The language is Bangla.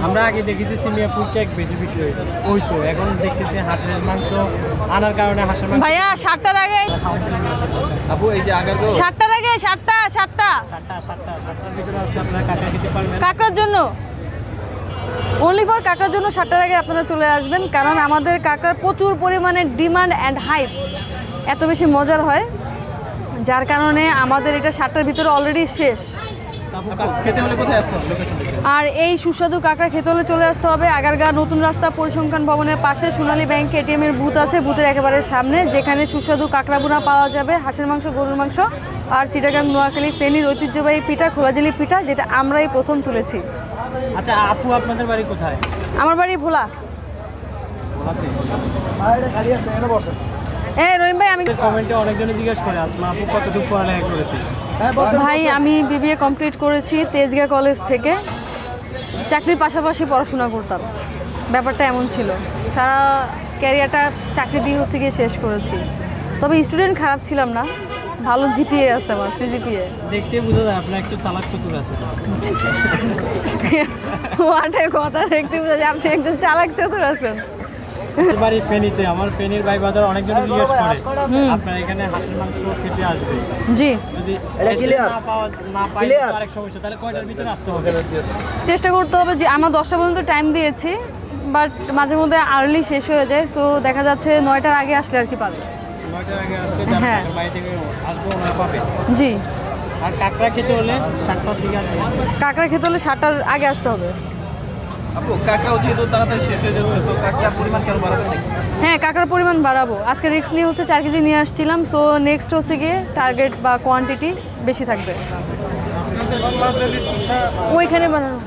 আমরা আগে দেখেছি সিমিয়াপুর কেক বেশি বিক্রি হয়েছে, ওই তো এখন দেখতেছি হাঁসের মাংস আনার কারণে হাঁসের মাংস। ভাইয়া 7টার আগে, আপু এই যে আগারগো 7টার আগে, 7টার ভিতরে আসলে আপনারা কাঁকড়া খেতে পারবেন। কাঁকড়ার জন্য অনলি ফর কাঁকড়ার জন্য 7টার আগে আপনারা চলে আসবেন, কারণ আমাদের কাঁকড়ার প্রচুর পরিমাণে ডিমান্ড অ্যান্ড হাইপ, এত বেশি মজার হয় যার কারণে আমাদের এটা 7টার ভিতরে অলরেডি শেষ। খেতে হলে কোথায় আসতে হবে? আর এই সুস্বাদু কাঁকড়া খেতে হলে চলে আসতে হবে আগারগাঁ নতুন রাস্তা পরিসংখ্যান ভবনের পাশে সোনালী ব্যাংক এটিএমের বুথ আছে, বুথের একেবারে সামনে, যেখানে সুস্বাদু কাঁকড়া বোনা পাওয়া যাবে, হাঁসের মাংস, গরুর মাংস আর চিটাগাং নোয়াখালী ফেনীর ঐতিহ্যবাহী পিঠা খোলাজেলি পিঠা, যেটা আমরাই প্রথম তুলেছি। আচ্ছা আপু আপনাদের বাড়ি কোথায়? আমার বাড়ি ভোলা। রহিম ভাই, আমি কমেন্টে অনেকজনে জিজ্ঞেস করে আসমা আপু কতটুকু পড়ালেখা করেছে। ভাই আমি বিবিএ কমপ্লিট করেছি তেজগাঁ কলেজ থেকে, চাকরির পাশাপাশি পড়াশোনা করতাম, ব্যাপারটা এমন ছিল, সারা ক্যারিয়ারটা চাকরি দিয়ে হচ্ছে গিয়ে শেষ করেছি। তবে স্টুডেন্ট খারাপ ছিলাম না, ভালো জিপিএ আছে আমার, সিজিপিএ। দেখতে বোঝা যায় আপনার একটু চালাক চতুর আছে। ওয়াটের কথা দেখতে বোঝা যায় আপনি একজন চালাক চতুর আছেন। বাড়ি ফেনীতে, আমার ফেনীর ভাই বাজার অনেকজন জিজ্ঞেস করে আপনার এখানে হাঁসের মাংস খেতে আসবে, জি যদি না পাই আরেক সমস্যা, তাহলে কয়টার ভিতরে আসতে হবে? চেষ্টা করতে হবে, যে আমরা 10টা পর্যন্ত টাইম দিয়েছি, বাট মাঝে মধ্যে আর্লি শেষ হয়ে যায়, সো দেখা যাচ্ছে 9টার আগে আসলে আর কি পাবে। 9টার আগে আসলে হ্যাঁ বাড়ি থেকে আসবো, ওনারা পাবে। জি, আর কাঁকড়া খেতে হলে 7টার দিকে আসবে। কাঁকড়া খেতে হলে 7টার আগে আসতে হবে। আপু কাঁকড়াও যেহেতু তাড়াতাড়ি শেষ হয়ে যাচ্ছে, তো কাঁকড়ার পরিমাণ কেন বাড়াবেন নাকি? হ্যাঁ, কাঁকড়ার পরিমাণ বাড়াবো, আজকে রিস্ক নিয়ে হচ্ছে 4 কেজি নিয়ে আসছিলাম, সো নেক্সট হচ্ছে গিয়ে টার্গেট বা কোয়ান্টিটি বেশি থাকবে। ওইখানে বানানো